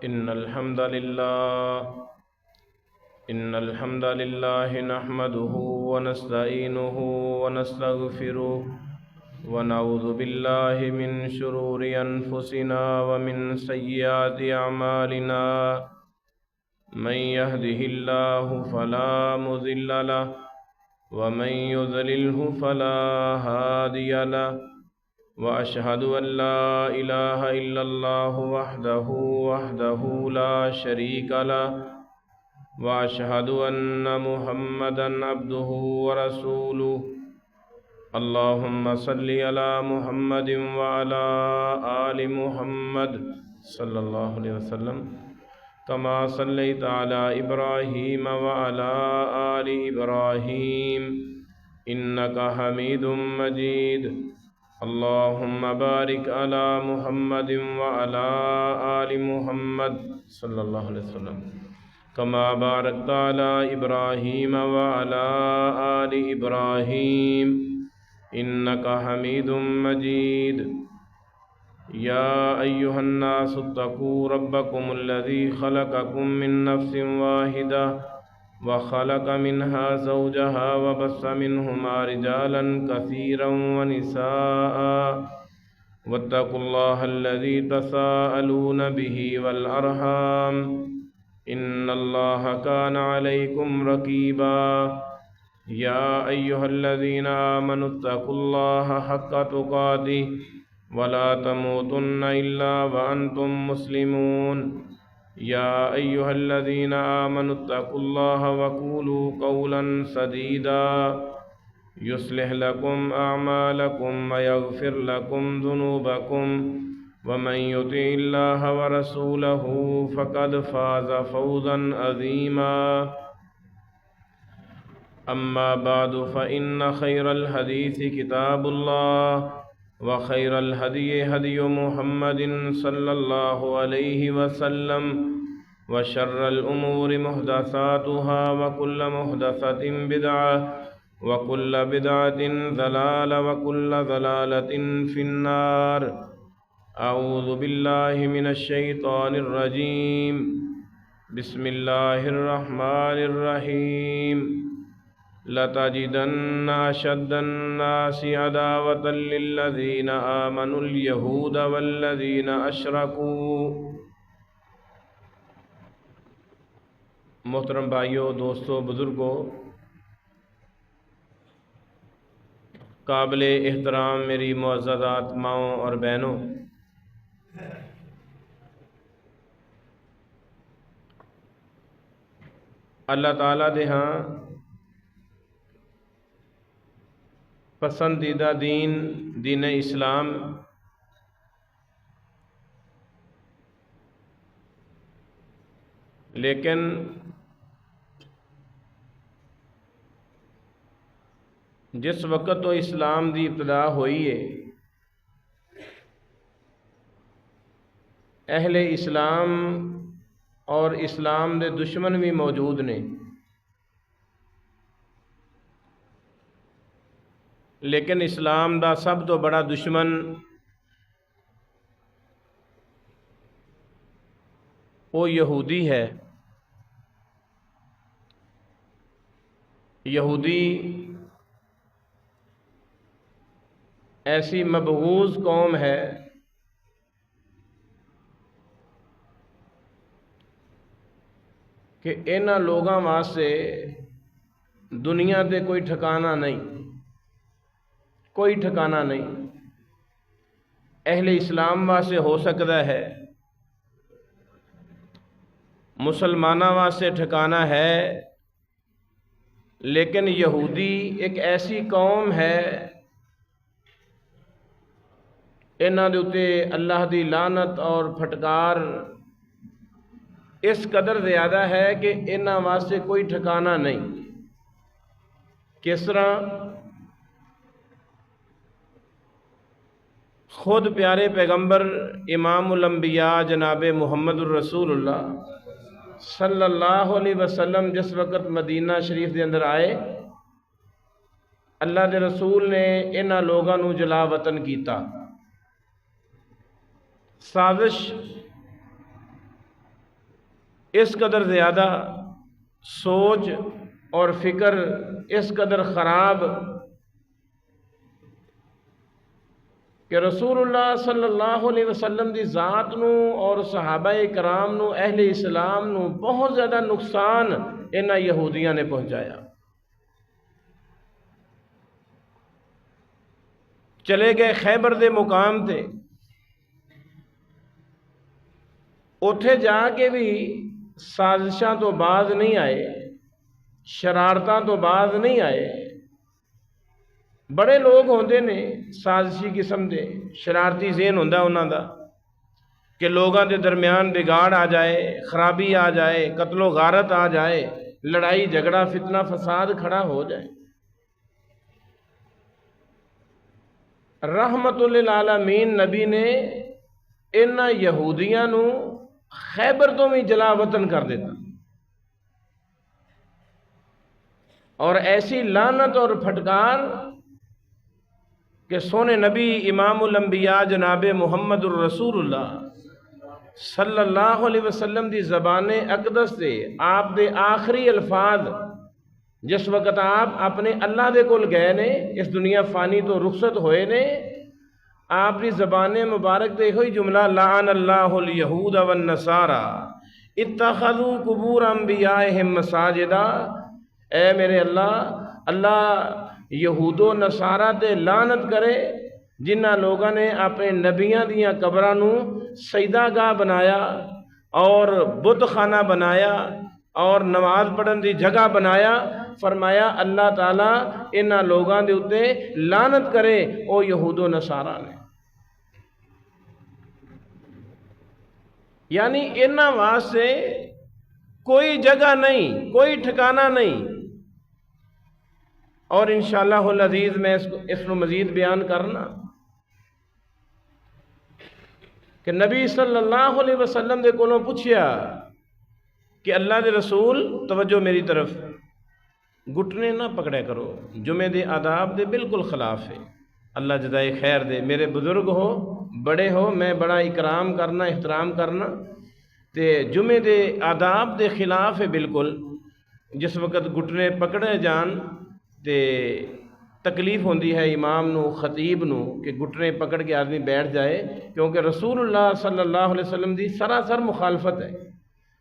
إن الحمد لله نحمده ونستعينه ونستغفره ونعوذ بالله من شرور أنفسنا ومن سيئات أعمالنا من يهده الله فلا مضل له ومن يضلله فلا هادي له وأشهد أن لا إله إلا الله وحده لا شريك له وأشهد أن محمدا عبده ورسوله اللهم صل على محمد وعلى آل محمد صلى الله عليه وسلم كما صليت على إبراهيم وعلى آل إبراهيم إنك حميد مجيد اللهم بارك على محمد وعلى آل محمد صلى الله عليه وسلم كما باركت على إبراهيم وعلى آل إبراهيم إنك حميد مجيد يا أيها الناس اتقوا ربكم الذي خلقكم من نفس واحدة وخلق منها زوجها وبث منهما رجالا كثيرا ونساء واتقوا الله الذي تساءلون به والأرحام إن الله كان عليكم رقيبا يا أيها الذين آمنوا اتقوا الله حق تقاته ولا تموتن إلا وأنتم مسلمون يا أيها الذين آمنوا اتقوا الله وقولوا قولا سديدا يصلح لكم أعمالكم ويغفر لكم ذنوبكم ومن يطع الله ورسوله فقد فاز فوزا عظيما أما بعد فإن خير الحديث كتاب الله وخير الهدي هدي محمد صلى الله عليه وسلم وشر الأمور محدثاتها وكل محدثة بدعة وكل بدعة ضلالة وكل ضلالة في النار أعوذ بالله من الشيطان الرجيم بسم الله الرحمن الرحيم لَتَجِدَنَّ أَشَدَّ النَّاسِ عَدَاوَةً لِلَّذِينَ آمَنُوا الْيَهُودَ وَالَّذِينَ أَشْرَكُوا۔ محترم بھائیوں، دوستوں، بزرگوں، قابل احترام میری معززات ماؤں اور بہنوں، اللہ تعالیٰ دے ہاں پسندیدہ دین اسلام لیکن جس وقت تو اسلام دی ابتدا ہوئی ہے اہل اسلام اور اسلام دے دشمن بھی موجود نے، لیکن اسلام دا سب تو بڑا دشمن وہ یہودی ہے۔ یہودی ایسی مبغوض قوم ہے کہ انہاں لوگاں واسطے دنیا تے کوئی ٹھکانہ نہیں، کوئی ٹھکانہ نہیں۔ اہل اسلام واسطے ہو سکتا ہے، مسلمانہ واسطے ٹھکانہ ہے، لیکن یہودی ایک ایسی قوم ہے انہاں دے اتے اللہ دی لعنت اور پھٹکار اس قدر زیادہ ہے کہ انہاں واسطے کوئی ٹھکانہ نہیں۔ کس طرح؟ خود پیارے پیغمبر امام الانبیاء جناب محمد الرسول اللہ صلی اللہ علیہ وسلم جس وقت مدینہ شریف دے اندر آئے، اللہ دے رسول نے انہاں لوگاں نو جلا وطن کیتا، سازش اس قدر زیادہ سوچ اور فکر اس قدر خراب کہ رسول اللہ صلی اللہ علیہ وسلم دی ذات نو اور صحابہ کرام نو اہل اسلام نو بہت زیادہ نقصان انہاں یہودیاں نے پہنچایا۔ چلے گئے خیبر دے مقام تے، اتھے جا کے بھی سازشاں تو باز نہیں آئے، شرارتاں تو باز نہیں آئے۔ بڑے لوگ ہوندے نے سازشی قسم دے، شرارتی ذہن ہوندا انہاں دا کہ لوگاں دے درمیان بگاڑ آ جائے، خرابی آ جائے، قتل و غارت آ جائے، لڑائی جھگڑا فتنہ فساد کھڑا ہو جائے۔ رحمت للعالمین نبی نے انہاں یہودیاں نو خیبر تو بھی جلا وطن کر دیتا، اور ایسی لعنت اور پھٹکار کہ سونے نبی امام الانبیاء جناب محمد الرسول اللہ صلی اللہ علیہ وسلم دی زبان اقدس سے آپ دے آخری الفاظ جس وقت آپ اپنے اللہ دے کول گئے نے، اس دنیا فانی تو رخصت ہوئے نے، آپ دی زبان مبارک دے ہوئی جملہ لعن اللہ الیہود والنصارى اتخذوا قبور انبیائہم مساجدا۔ اے میرے اللہ یہود و نصارہ تے لعنت کرے جنہ لوگاں نے اپنے نبیاں دیاں قبراں نو سجدہ گاہ بنایا اور بت خانہ بنایا اور نماز پڑھن دی جگہ بنایا۔ فرمایا اللہ تعالیٰ انہاں لوگاں دے اتے لعنت کرے او یہود و نصارہ نے، یعنی انہاں واسطے کوئی جگہ نہیں، کوئی ٹھکانہ نہیں۔ اور انشاءاللہ العزیز میں اس کو مزید بیان کرنا کہ نبی صلی اللہ علیہ وسلم دے کولوں پوچھیا کہ اللہ دے رسول توجہ میری طرف، گھٹنے نہ پکڑے کرو، جمعے دے آداب دے بالکل خلاف ہے، اللہ جزائے خیر دے، میرے بزرگ ہو بڑے ہو میں بڑا اکرام کرنا احترام کرنا تے جمعے دے آداب دے خلاف ہے بالکل۔ جس وقت گھٹنے پکڑے جان تے تکلیف ہوندی ہے امام نو خطیب نو کہ گھٹنے پکڑ کے آدمی بیٹھ جائے، کیونکہ رسول اللہ صلی اللہ علیہ وسلم دی سراسر مخالفت ہے۔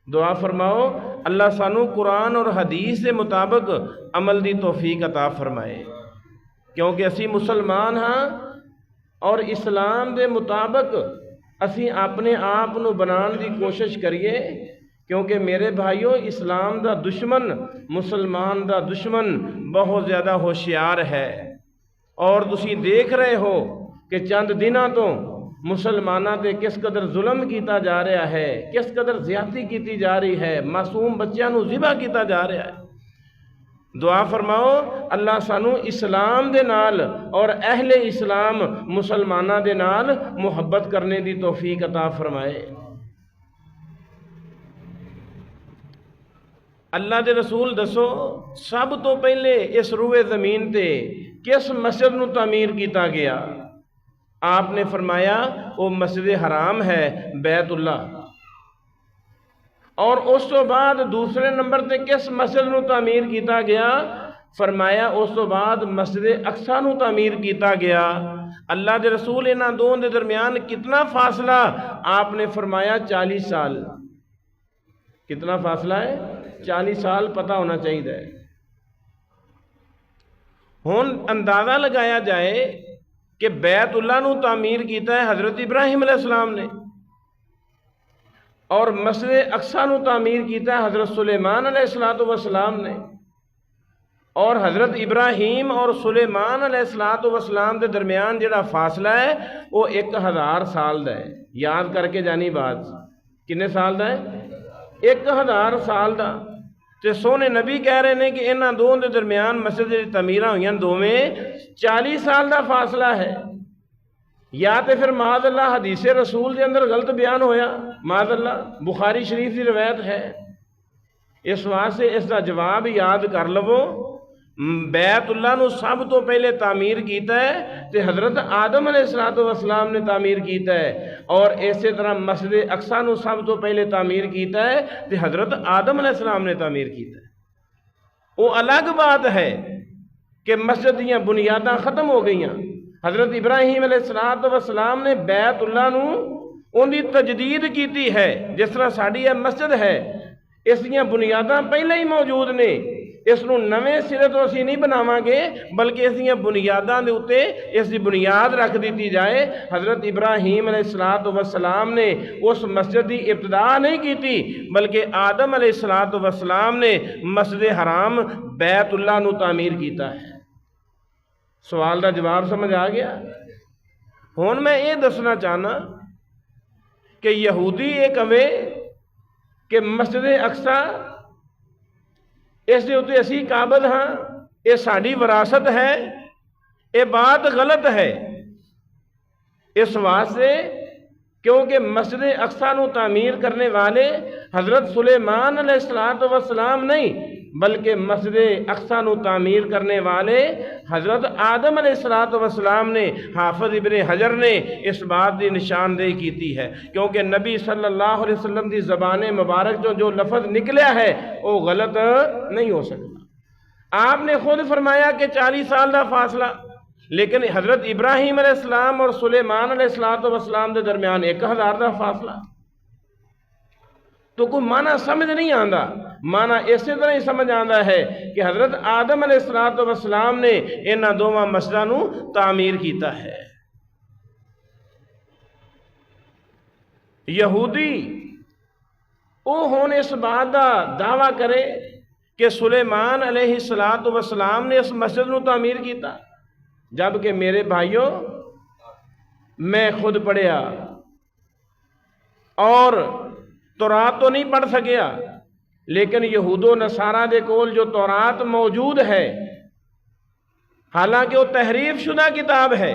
دعا فرماؤ اللہ سانو قرآن اور حدیث کے مطابق عمل دی توفیق عطا فرمائے، کیونکہ اسی مسلمان ہاں اور اسلام دے مطابق اسی اپنے آپ نو بنان دی کوشش کریے، کیونکہ میرے بھائیوں اسلام دا دشمن مسلمان دا دشمن بہت زیادہ ہوشیار ہے، اور تسی دیکھ رہے ہو کہ چند دنوں تو مسلمانہ تے کس قدر ظلم کیتا جا رہا ہے، کس قدر زیادتی کیتی جا رہی ہے، معصوم بچیاں نو ذبح کیتا جا رہا ہے۔ دعا فرماؤ اللہ سانو اسلام دے نال اور اہل اسلام مسلمانہ دے نال محبت کرنے دی توفیق عطا فرمائے۔ اللہ دے رسول دسو سب تو پہلے اس روئے زمین تے کس مسجد نو تعمیر کیتا گیا؟ آپ نے فرمایا وہ مسجد حرام ہے بیت اللہ، اور اس تو بعد دوسرے نمبر تے کس مسجد نو تعمیر کیتا گیا؟ فرمایا اس تو بعد مسجد اقصیٰ نو تعمیر کیتا گیا۔ اللہ دے رسول انہاں دونوں دے درمیان کتنا فاصلہ؟ آپ نے فرمایا 40 سال۔ کتنا فاصلہ ہے؟ 40 سال پتہ ہونا چاہیے۔ ہن اندازہ لگایا جائے کہ بیت اللہ نو تعمیر کیتا ہے حضرت ابراہیم علیہ السلام نے، اور مسجد اقصیٰ نو تعمیر کیتا ہے حضرت سلیمان علیہ السلام نے، اور حضرت ابراہیم اور سلیمان علیہ السلام دے درمیان جڑا فاصلہ ہے وہ 1000 سال دا ہے۔ یاد کر کے جانی بات، کنے سال دا ہے؟ 1000 سال دا۔ تے سونے نبی کہہ رہے ہیں کہ انہاں دونوں دے درمیان مسجد دی تعمیراں ہوئیاں دوویں 40 سال دا فاصلہ ہے، یا تے پھر معاذ اللہ حدیث رسول دے اندر غلط بیان ہویا، معاذ اللہ بخاری شریف کی روایت ہے۔ اس واسطے اس دا جواب یاد کر لو بیت اللہ نو سب تو پہلے تعمیر کیتا ہے تے حضرت آدم علیہ السلام نے تعمیر کیتا ہے، اور اسی طرح مسجد اقصی نو سب تو پہلے تعمیر کیتا ہے تے حضرت آدم علیہ السلام نے تعمیر کیتا ہے۔ وہ الگ بات ہے کہ مسجد دیاں بنیاداں ختم ہو گئیاں، حضرت ابراہیم علیہ السلام نے بیت اللہ نو ان دی تجدید کیتی ہے، جس طرح ساڈی یہ مسجد ہے اس دیاں بنیاداں پہلے ہی موجود نے، اس نو نویں سرے تو اسی نہیں بناواں گے بلکہ اس دیاں بنیاداں دے اوتے اس دی بنیاد رکھ دیتی جائے۔ حضرت ابراہیم علیہ السلام نے اس مسجد دی ابتدا نہیں کیتی بلکہ آدم علیہ السلام نے مسجد حرام بیت اللہ نو تعمیر کیتا ہے۔ سوال دا جواب سمجھ آ گیا؟ ہن میں یہ دسنا چاہنا کہ یہودی یہ کہے کہ مسجد اقصی اس دے اوتے اسی قابل ہاں، یہ ساڈی وراثت ہے، یہ بات غلط ہے۔ اس واسطے کیونکہ مسجد اقصی نو تعمیر کرنے والے حضرت سلیمان علیہ السلام نہیں بلکہ مسجد اقصی نو تعمیر کرنے والے حضرت آدم علیہ السلام نے۔ حافظ ابن حجر نے اس بات کی نشاندہی کیتی ہے، کیونکہ نبی صلی اللہ علیہ وسلم کی زبان مبارک جو لفظ نکلیا ہے وہ غلط نہیں ہو سکتا۔ آپ نے خود فرمایا کہ 40 سال کا فاصلہ، لیکن حضرت ابراہیم علیہ السلام اور سلیمان علیہ السلام کے درمیان 1000 کا فاصلہ، تو کوئی معنی سمجھ نہیں آندا۔ معنی اسی طرح ہی سمجھ آندا ہے کہ حضرت آدم علیہ السلام نے انہاں دوواں مسجداں نو تعمیر کیتا ہے۔ یہودی او ہن اس بات دا دعویٰ کرے کہ سلیمان علیہ السلام نے اس مسجد نو تعمیر کیتا، جبکہ میرے بھائیوں میں خود پڑھیا اور تورات تو نہیں پڑھ سکیا، لیکن یہود و نصارہ دے کول جو تورات موجود ہے، حالانکہ وہ تحریف شدہ کتاب ہے،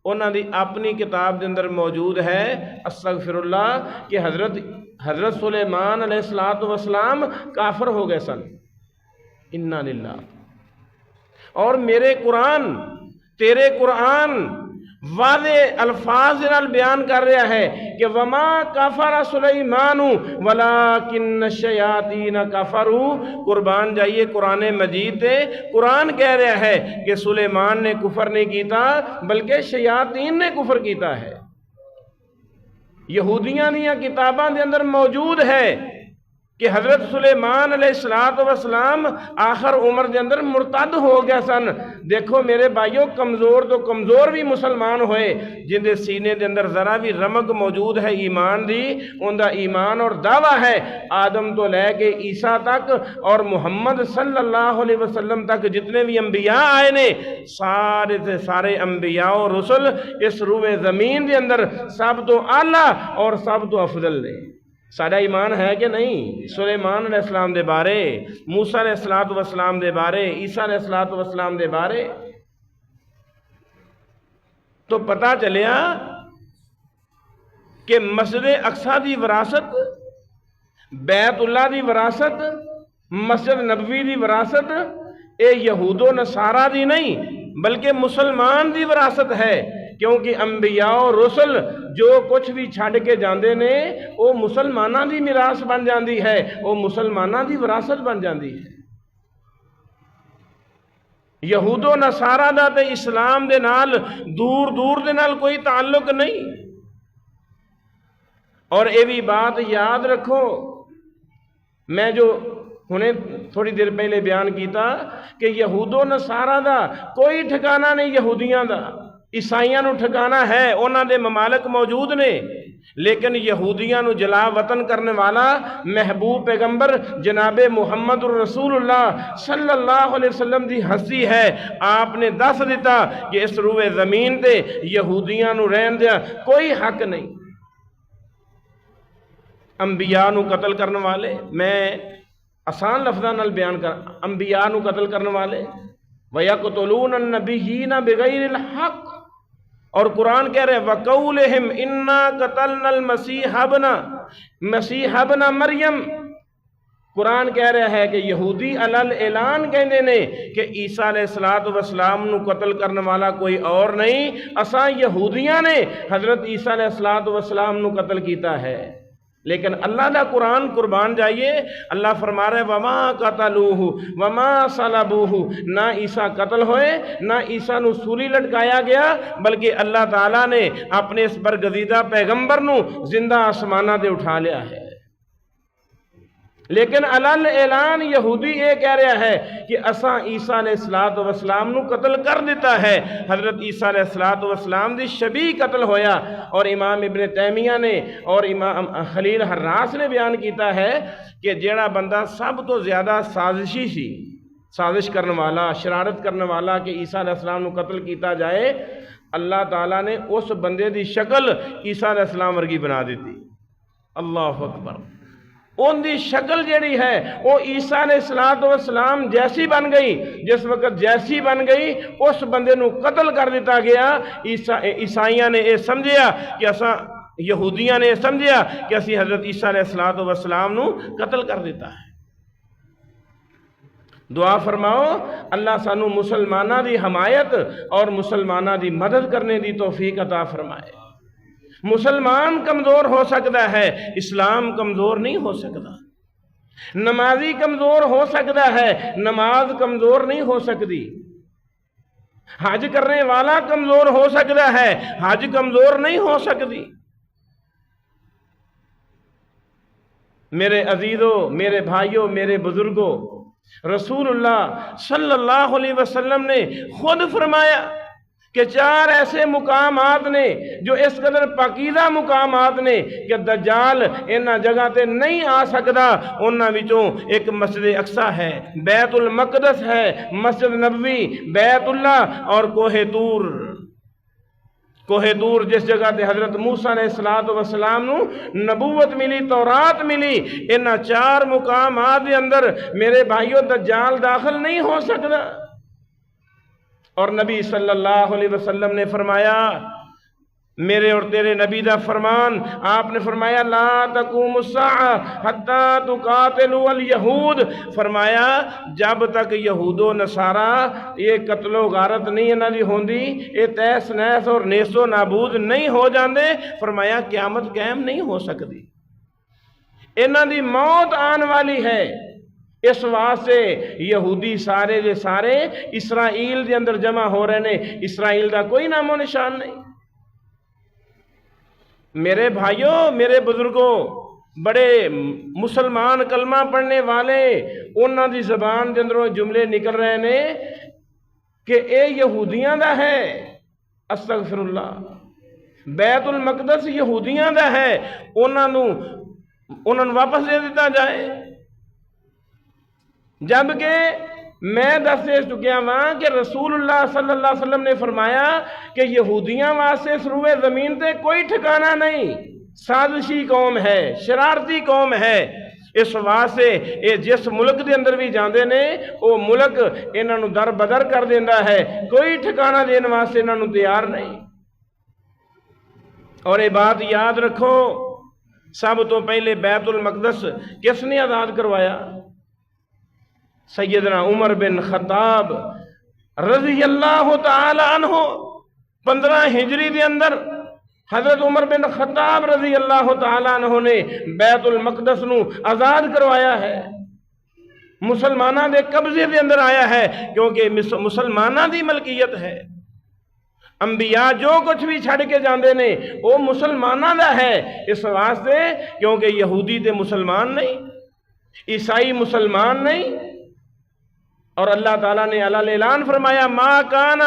انہاں دی اپنی کتاب دے اندر موجود ہے استغفر اللہ کہ حضرت سلیمان علیہ السلام کافر ہو گئے سن۔ انا للہ۔ اور میرے قرآن، تیرے قرآن واضح الفاظ نال بیان کر رہا ہے کہ وما کفر سلیمان ولکن الشیاطین کفروا۔ قربان جائیے قرآن مجید تے، قرآن کہہ رہا ہے کہ سلیمان نے کفر نہیں کیتا بلکہ شیاطین نے کفر کیتا ہے۔ یہودیاں دیاں کتاباں دے اندر موجود ہے کہ حضرت سلیمان علیہ السلام آخر عمر دے اندر مرتد ہو گیا سن۔ دیکھو میرے بھائیوں، کمزور تو کمزور بھی مسلمان ہوئے جن دے سینے دے اندر ذرا بھی رمق موجود ہے ایمان دی، ان دا ایمان اور دعویٰ ہے آدم تو لے کے عیسیٰ تک اور محمد صلی اللہ علیہ وسلم تک جتنے بھی انبیاء آئے نے، سارے سے سارے انبیاء و رسل اس روئے زمین دے اندر سب تو اعلیٰ اور سب تو افضل نے۔ ساڈا ایمان ہے کہ نہیں؟ سلیمان علیہ السلام دے بارے، موسیٰ علیہ السلام دے بارے، عیسیٰ علیہ السلام دے بارے تو پتہ چلیا کہ مسجد اقصی دی وراثت، بیت اللہ دی وراثت، مسجد نبوی دی وراثت اے یہود و نصارہ دی نہیں بلکہ مسلمان دی وراثت ہے، کیونکہ انبیاء و رسل جو کچھ بھی چھڑ کے جاندے نے وہ مسلماناں دی میراث بن جاندی ہے، وہ مسلماناں دی وراثت بن جاندی ہے۔ یہود و نصارہ دا تے اسلام دے نال دور دور دے نال کوئی تعلق نہیں۔ اور یہ بھی بات یاد رکھو، میں جو ہنے تھوڑی دیر پہلے بیان کیتا کہ یہود و نصارہ دا کوئی ٹھکانہ نہیں، یہودیاں دا عیسائیاں نو ٹھکانہ ہے، انہاں دے ممالک موجود نے، لیکن یہودیاں نو جلا وطن کرنے والا محبوب پیغمبر جناب محمد الرسول اللہ صلی اللہ علیہ وسلم دی ہستی ہے۔ آپ نے دس دیتا کہ اس روئے زمین تے یہودیاں نو رہن دیا کوئی حق نہیں۔ انبیاء نو قتل کرنے والے، میں آسان لفظاں نال بیان کر، انبیاء نو قتل کرنے والے وَيَقْتُلُونَ النَّبِيِّينَ بِغَيْرِ الْحَقِّ، اور قرآن کہہ رہے وَقَوْلِهِمْ إِنَّا قَتَلْنَا الْمَسِيحَ ابْنَ مَرْيَم، قرآن کہہ رہا ہے کہ یہودی علل اعلان کہندے نے کہ عیسیٰ علیہ السلام نو قتل کرنے والا کوئی اور نہیں، اساں یہودیاں نے حضرت عیسیٰ علیہ السلام نو قتل کیتا ہے۔ لیکن اللہ دا قرآن قربان جائیے، اللہ فرما رہے وما قتلوہ وما صلبوہ، نہ عیسیٰ قتل ہوئے، نہ عیسیٰ نو سولی لٹکایا گیا، بلکہ اللہ تعالیٰ نے اپنے اس برگزیدہ پیغمبر نو زندہ آسمانہ دے اٹھا لیا ہے۔ لیکن علل اعلان یہودی یہ کہہ رہا ہے کہ اساں عیسیٰ علیہ السلام نو قتل کر دیتا ہے۔ حضرت عیسیٰ علیہ السلام دی شبیہ قتل ہویا، اور امام ابن تیمیہ نے اور امام خلیل حراس نے بیان کیتا ہے کہ جیڑا بندہ سب تو زیادہ سازشی سی، سازش کرنے والا، شرارت کرنے والا کہ عیسیٰ علیہ السلام نو قتل کیتا جائے، اللہ تعالیٰ نے اس بندے دی شکل عیسیٰ علیہ السلام ورگی بنا دیتی۔ اللہ اکبر۔ ان دی شکل جیڑی ہے وہ عیسیٰ علیہ السلام جیسی بن گئی، جس وقت جیسی بن گئی اس بندے نو قتل کر دیتا گیا۔ عیسائیاں نے یہ سمجھیا کہ یہودیاں نے یہ سمجھیا کہ اسی حضرت عیسیٰ علیہ السلام نو قتل کر دیتا ہے۔ دعا فرماؤ اللہ سانو مسلمانہ دی حمایت اور مسلمانہ دی مدد کرنے دی توفیق عطا فرمائے۔ مسلمان کمزور ہو سکتا ہے، اسلام کمزور نہیں ہو سکتا۔ نمازی کمزور ہو سکتا ہے، نماز کمزور نہیں ہو سکتی۔ حج کرنے والا کمزور ہو سکتا ہے، حج کمزور نہیں ہو سکتی۔ میرے عزیزوں، میرے بھائیوں، میرے بزرگوں، رسول اللہ صلی اللہ علیہ وسلم نے خود فرمایا کہ 4 ایسے مقامات نے جو اس قدر پاکیزہ مقامات نے کہ دجال انہاں جگہ تے نہیں آ سکتا۔ انہاں وچوں ایک مسجد اقصی ہے، بیت المقدس ہے، مسجد نبوی، بیت اللہ اور کوہ طور۔ کوہ طور جس جگہ تے حضرت موسیٰ علیہ السلام نو نبوت ملی، تورات ملی، انہاں 4 مقامات دے اندر میرے بھائیوں دجال داخل نہیں ہو سکتا۔ اور نبی صلی اللہ علیہ وسلم نے فرمایا، میرے اور تیرے نبی دا فرمان، آپ نے فرمایا لا تقوم الساعہ حتی تقاتلوا الیہود، فرمایا جب تک یہود و نصارہ یہ قتل و غارت نہیں انہاں دی ہوندی، یہ تیس نیس اور نیس و نابود نہیں ہو جاندے، فرمایا قیامت قائم نہیں ہو سکتی، انہاں دی موت آن والی ہے۔ اس واسطے یہودی سارے دے سارے اسرائیل دے اندر جمع ہو رہے نے، اسرائیل دا کوئی نام و نشان نہیں۔ میرے بھائیوں، میرے بزرگوں، بڑے مسلمان کلمہ پڑھنے والے انہاں دی زبان دے اندروں جملے نکل رہے نے کہ اے یہودیاں دا ہے، استغفر اللہ، بیت المقدس یہودیاں دا ہے، انہاں نو واپس دے دیتا جائے۔ جبکہ میں دس دے چکیا ہاں کہ رسول اللہ صلی اللہ علیہ وسلم نے فرمایا کہ یہودیاں واسطے سروے زمین تے کوئی ٹھکانہ نہیں، سازشی قوم ہے، شرارتی قوم ہے۔ اس واسطے یہ جس ملک دے اندر بھی جاندے نے وہ ملک انہاں نو در بدر کر دیندا ہے، کوئی ٹھکانہ دین واسطے انہاں نو تیار نہیں۔ اور یہ بات یاد رکھو، سب تو پہلے بیت المقدس کس نے آزاد کروایا؟ سیدنا عمر بن خطاب رضی اللہ تعالی عنہ۔ 15 ہجری دے اندر حضرت عمر بن خطاب رضی اللہ تعالی عنہ نے بیت المقدس نو آزاد کروایا ہے، مسلمانہ دے قبضے دے اندر آیا ہے، کیونکہ مسلمانہ دی ملکیت ہے۔ انبیاء جو کچھ بھی چھڑ کے جاندے نے وہ مسلمانہ دا ہے، اس واسطے کیونکہ یہودی تے مسلمان نہیں، عیسائی مسلمان نہیں۔ اور اللہ تعالیٰ نے اعلان فرمایا ما کان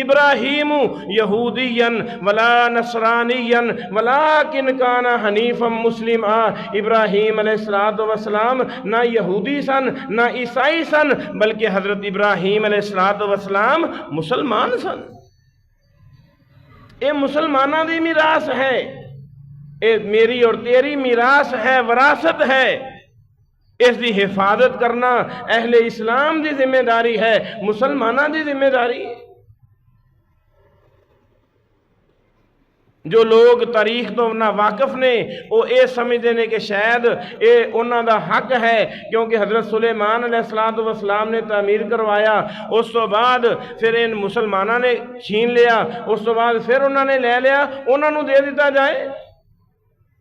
ابراہیم یہودیا ولا نصرانیا ولکن کان حنیفا مسلما۔ ابراہیم علیہ السلام نہ یہودی سن نہ عیسائی سن، بلکہ حضرت ابراہیم علیہ السلام مسلمان سن۔ یہ مسلمانہ دی میراث ہے، یہ میری اور تیری میراث ہے، وراثت ہے۔ اس دی حفاظت کرنا اہل اسلام دی ذمہ داری ہے، مسلمانہ دی ذمہ داری ہے۔ جو لوگ تاریخ تو نہ واقف نے وہ یہ سمجھتے ہیں کہ شاید یہ انہوں دا حق ہے کیونکہ حضرت سلیمان علیہ السلام نے تعمیر کروایا، اس تو بعد پھر ان مسلمانوں نے چھین لیا، اس تو بعد پھر انہوں نے لے لیا، انہوں نے دے دیتا جائے۔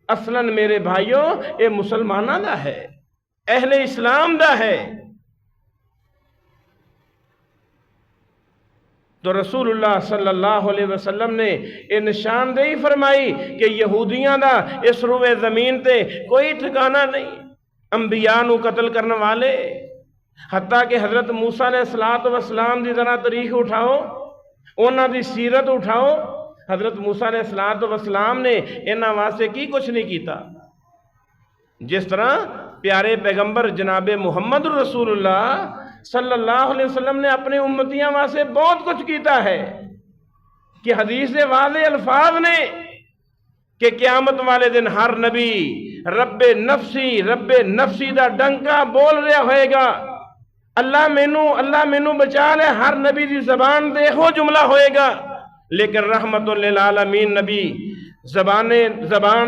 اصلاً میرے بھائیوں یہ مسلمانوں دا ہے، اہل اسلام دا ہے۔ تو رسول اللہ صلی اللہ علیہ وسلم نے یہ نشاندہی فرمائی کہ یہودیاں دا اس روئے زمین تے کوئی ٹھکانہ نہیں، انبیاء نو قتل کرنے والے، حتیٰ کہ حضرت موسیٰ علیہ السلام دی ذرا تاریخ اٹھاؤ، انہاں دی سیرت اٹھاؤ۔ حضرت موسیٰ علیہ السلام نے انہاں واسطے کی کچھ نہیں کیتا، جس طرح پیارے پیغمبر جناب محمد رسول اللہ صلی اللہ علیہ وسلم نے اپنے امتیاں واسطے بہت کچھ کیتا ہے کہ حدیث واضح الفاظ نے کہ قیامت والے دن ہر نبی رب نفسی دا ڈنکا بول رہا ہوئے گا، اللہ مینو بچا لے، ہر نبی دی زبان دے ہو جملہ ہوئے گا، لیکن رحمت للعالمین نبی زبان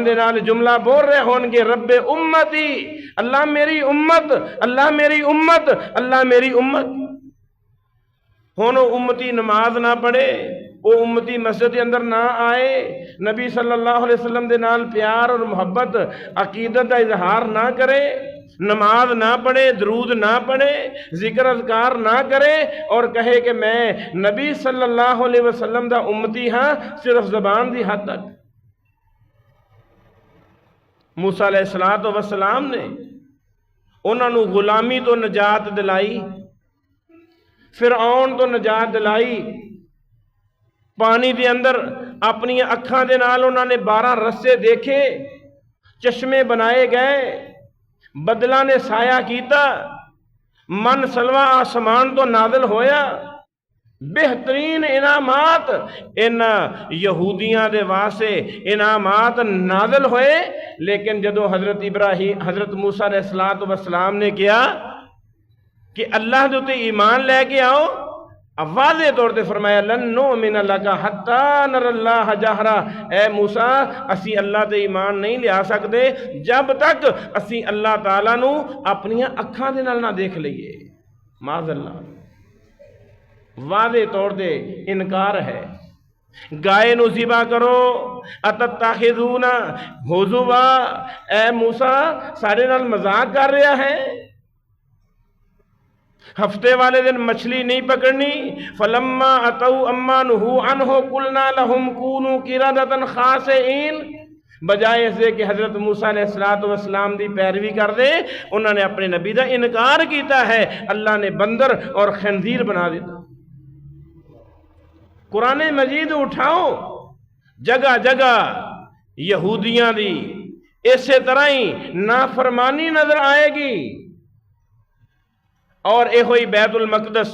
دے نال جملہ بول رہے ہونگے رب امتی، اللہ میری امت، اللہ میری امت، اللہ میری امت۔ ہونو امتی نماز نہ پڑھے، وہ امتی مسجد کے اندر نہ آئے، نبی صلی اللہ علیہ وسلم دے نال پیار اور محبت عقیدت کا اظہار نہ کرے، نماز نہ پڑھے، درود نہ پڑھے، ذکر اذکار نہ کرے اور کہے کہ میں نبی صلی اللہ علیہ وسلم دا امتی ہاں صرف زبان دی حد تک۔ موسیٰ علیہ السلام نے انہوں نے غلامی تو نجات دلائی، فرعون تو نجات دلائی، پانی دے اندر اپنی اکھاں دے نال انہوں نے 12 رسے دیکھے، چشمے بنائے گئے، بدلہ نے سایہ کیتا، من سلوہ آسمان تو نازل ہویا، بہترین انعامات ان یہودیاں دے واسے انعامات نازل ہوئے، لیکن جدو حضرت موسیٰ علیہ السلام نے کیا کہ اللہ دے تے ایمان لے کے آؤ، واضح طور تے فرمایا لن نؤمن لک حتی نر اللہ جہرا، اے موسیٰ اسی اللہ تے ایمان نہیں لیا سکتے جب تک اسی اللہ تعالیٰ نو اپنی اکھاں دے نال نہ دیکھ لئیے۔ معاذ اللہ، واضح طور تے انکار ہے۔ گائے نو ذبح کرو، اتتخذون حضوا، اے موسیٰ سارے نال مذاق کر رہا ہے، ہفتے والے دن مچھلی نہیں پکڑنی، فلما اتوا اما نہوا عنہ قلنا لهم کونوا قردۃ خاسئین، بجائے اس کہ حضرت موسیٰ علیہ السلام دی پیروی کر دے، انہوں نے اپنے نبی دا انکار کیتا ہے، اللہ نے بندر اور خنزیر بنا دیتا۔ قرآن مجید اٹھاؤ، جگہ جگہ یہودیاں دی اسی طرح ہی نافرمانی نظر آئے گی۔ اور اے ہوئی بیت المقدس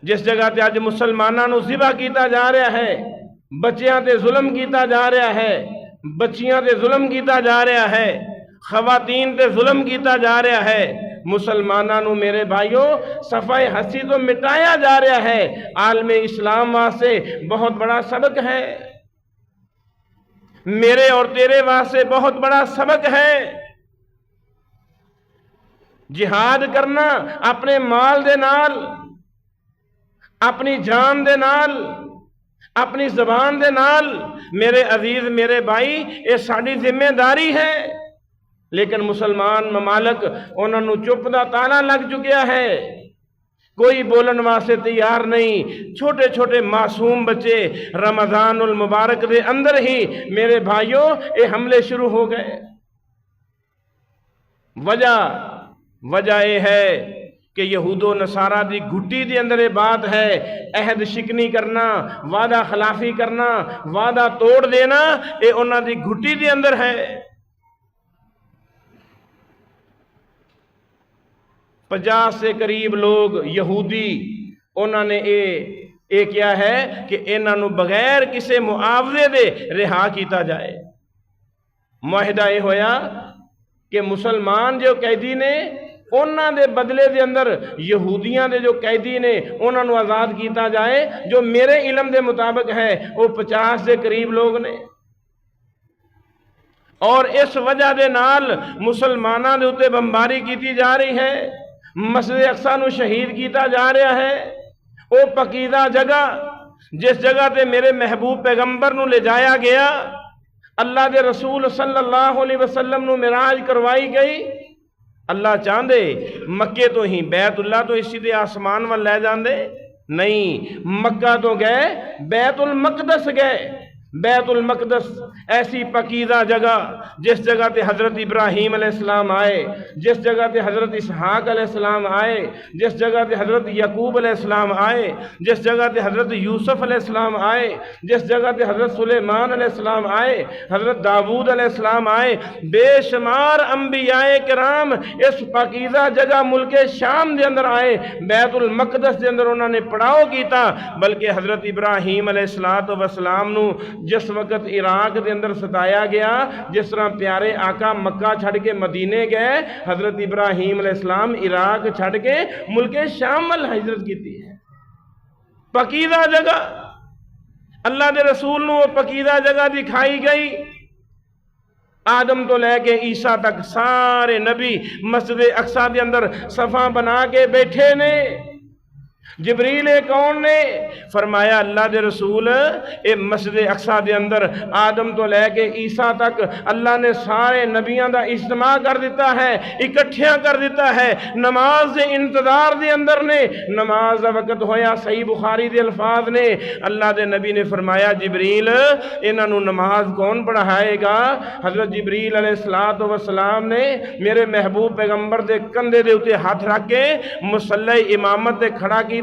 جس جگہ تے آج مسلمانوں نو ذبح کیتا جا رہا ہے، بچیاں تے ظلم کیتا جا رہا ہے، بچیاں تے ظلم کیتا جا رہا ہے، خواتین تے ظلم کیتا جا رہا ہے، مسلمانوں نو میرے بھائیوں صفحہ ہستی تو مٹایا جا رہا ہے۔ عالم اسلام واسطے بہت بڑا سبق ہے، میرے اور تیرے واسطے بہت بڑا سبق ہے۔ جہاد کرنا اپنے مال دے نال، اپنی جان دے نال، اپنی زبان دے نال، میرے عزیز میرے بھائی یہ ساری ذمہ داری ہے، لیکن مسلمان ممالک انہوں نے چپ دا تالا لگ چکیا ہے، کوئی بولن واسطے تیار نہیں۔ چھوٹے چھوٹے معصوم بچے رمضان المبارک دے اندر ہی میرے بھائیوں یہ حملے شروع ہو گئے۔ وجہ یہ ہے کہ یہود و نصارہ دی گھٹی دے اندر یہ بات ہے، عہد شکنی کرنا، وعدہ خلافی کرنا، وعدہ توڑ دینا، یہ انہاں دی گھٹی دے اندر ہے۔ 50 سے قریب لوگ یہودی انہوں نے یہ کیا ہے کہ انہوں نے بغیر کسی معاوضے دے رہا کیتا جائے۔ معاہدہ یہ ہویا کہ مسلمان جو قیدی نے انہاں دے بدلے دے اندر یہودیاں دے جو قیدی نے انہاں نو آزاد کیتا جائے، جو میرے علم دے مطابق ہے وہ 50 دے قریب لوگ نے۔ اور اس وجہ دے نال مسلماناں دے اتے بمباری کیتی جا رہی ہے، مسجد اقصی نو شہید کیتا جا رہا ہے۔ وہ پاکیزہ جگہ جس جگہ تے میرے محبوب پیغمبر نو لے جایا گیا، اللہ دے رسول صلی اللہ علیہ وسلم نو معراج کروائی گئی، اللہ چاہندے مکے تو ہی بیت اللہ تو اسی دے آسمان وال لے جاندے، نہیں، مکہ تو گئے بیت المقدس گئے۔ بیت المقدس ایسی پاکیزہ جگہ جس جگہ تے حضرت ابراہیم علیہ السلام آئے، جس جگہ تے حضرت اسحاق علیہ السلام آئے، جس جگہ تے حضرت یعقوب علیہ السلام آئے، جس جگہ تے حضرت یوسف علیہ السلام آئے، جس جگہ تے حضرت سلیمان علیہ السلام آئے، حضرت داود علیہ السلام آئے، بے شمار انبیاء کرام اس پاکیزہ جگہ ملک شام دے اندر آئے، بیت المقدس دے اندر انہوں نے پڑاؤ کیتا۔ بلکہ حضرت ابراہیم علیہ السلام نو جس وقت عراق دے اندر ستایا گیا، جس طرح پیارے آقا مکہ چھڑ کے مدینے گئے، حضرت ابراہیم علیہ السلام عراق چھڑ کے ملک شام وال ہجرت کیتی ہے۔ پاکیزہ جگہ اللہ دے رسول نو پاکیزہ جگہ دکھائی گئی۔ آدم تو لے کے عیسیٰ تک سارے نبی مسجد اقصی دے اندر صفاں بنا کے بیٹھے نے۔ جبریل کون نے فرمایا اللہ دے رسول اے مسجد اقصی دے اندر آدم تو لے کے عیسیٰ تک اللہ نے سارے نبیاں دا اجتماع کر دیتا ہے، اکٹھیاں کر دیتا ہے، نماز دے انتظار دے اندر نے، نماز دا وقت ہویا، صحیح بخاری دے الفاظ نے، اللہ دے نبی نے فرمایا جبریل انہاں نو نماز کون پڑھائے گا؟ حضرت جبریل علیہ السلام نے میرے محبوب پیغمبر دے کندھے دے اتے ہاتھ رکھ کے مصلی امامت دے کھڑا کیتا،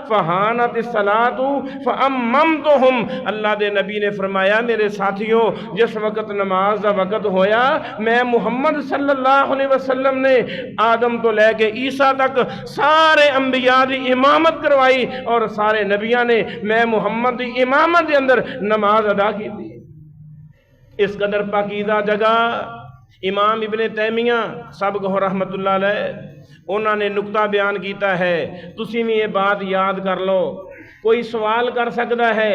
فہانت الصلاۃ فاممتہم، اللہ دے نبی نے فرمایا میرے ساتھیوں جس وقت نماز دا وقت ہویا، میں محمد صلی اللہ علیہ وسلم نے آدم تو لے کے عیسیٰ تک سارے انبیاء دی امامت کروائی، اور سارے نبیاں نے میں محمد دی امامت دے اندر نماز ادا کی تھی۔ اس قدر پاکیزہ جگہ امام ابن تیمیہ سابق رحمت اللہ علیہ انہوں نے نقطہ بیان کیتا ہے، تسی بھی یہ بات یاد کر لو۔ کوئی سوال کر سکتا ہے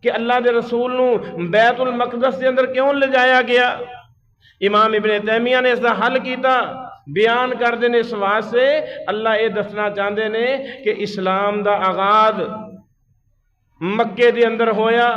کہ اللہ دے رسول نو بیت المقدس دے اندر کیوں لے جایا گیا؟ امام ابن تیمیہ نے اس کا حل کیتا، بیان کر دینے اس واسطے اللہ یہ دسنا چاہتے نے کہ اسلام دا آغاز مکے دے اندر ہویا،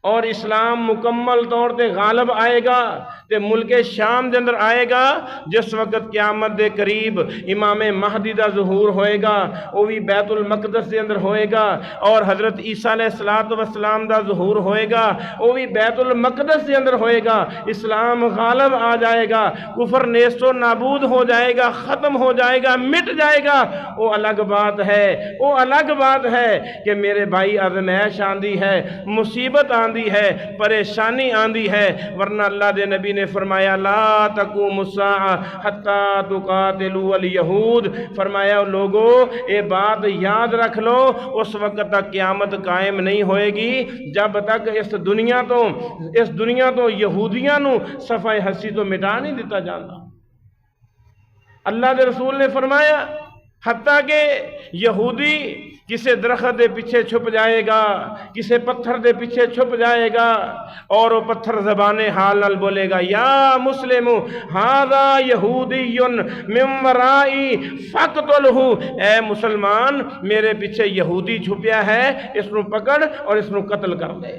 اور اسلام مکمل طور تے غالب آئے گا تے ملک شام دے اندر آئے گا جس وقت قیامت دے قریب امام مہدی دا ظہور ہوئے گا، وہ بھی بیت المقدس دے اندر ہوئے گا، اور حضرت عیسیٰ علیہ السلام دا ظہور ہوئے گا، وہ بھی بیت المقدس دے اندر ہوئے گا۔ اسلام غالب آ جائے گا، کفر نیست و نابود ہو جائے گا، ختم ہو جائے گا، مٹ جائے گا۔ وہ الگ بات ہے، وہ الگ بات ہے کہ میرے بھائی آزمائش آندی ہے، مصیبت آندی ہے، پریشانی آندی ہے، ورنہ اللہ دے نبی نے فرمایا لا تقوم الساعہ حتی تقاتلوا الیہود، فرمایا لوگو یہ بات یاد رکھ لو، اس وقت تک قیامت قائم نہیں ہوئے گی جب تک اس دنیا تو یہودیاں نو صفحہ ہستی تو مٹا نہیں دیتا جانا۔ اللہ دے رسول نے فرمایا حتیٰ کہ یہودی کسے درخت دے پیچھے چھپ جائے گا، کسے پتھر دے پیچھے چھپ جائے گا، اور وہ پتھر زبان حال نال بولے گا یا مسلم ھذا یہودی من ورائی فاقتلہ، اے مسلمان میرے پیچھے یہودی چھپیا ہے، اس نو پکڑ اور اس نو قتل کر دے۔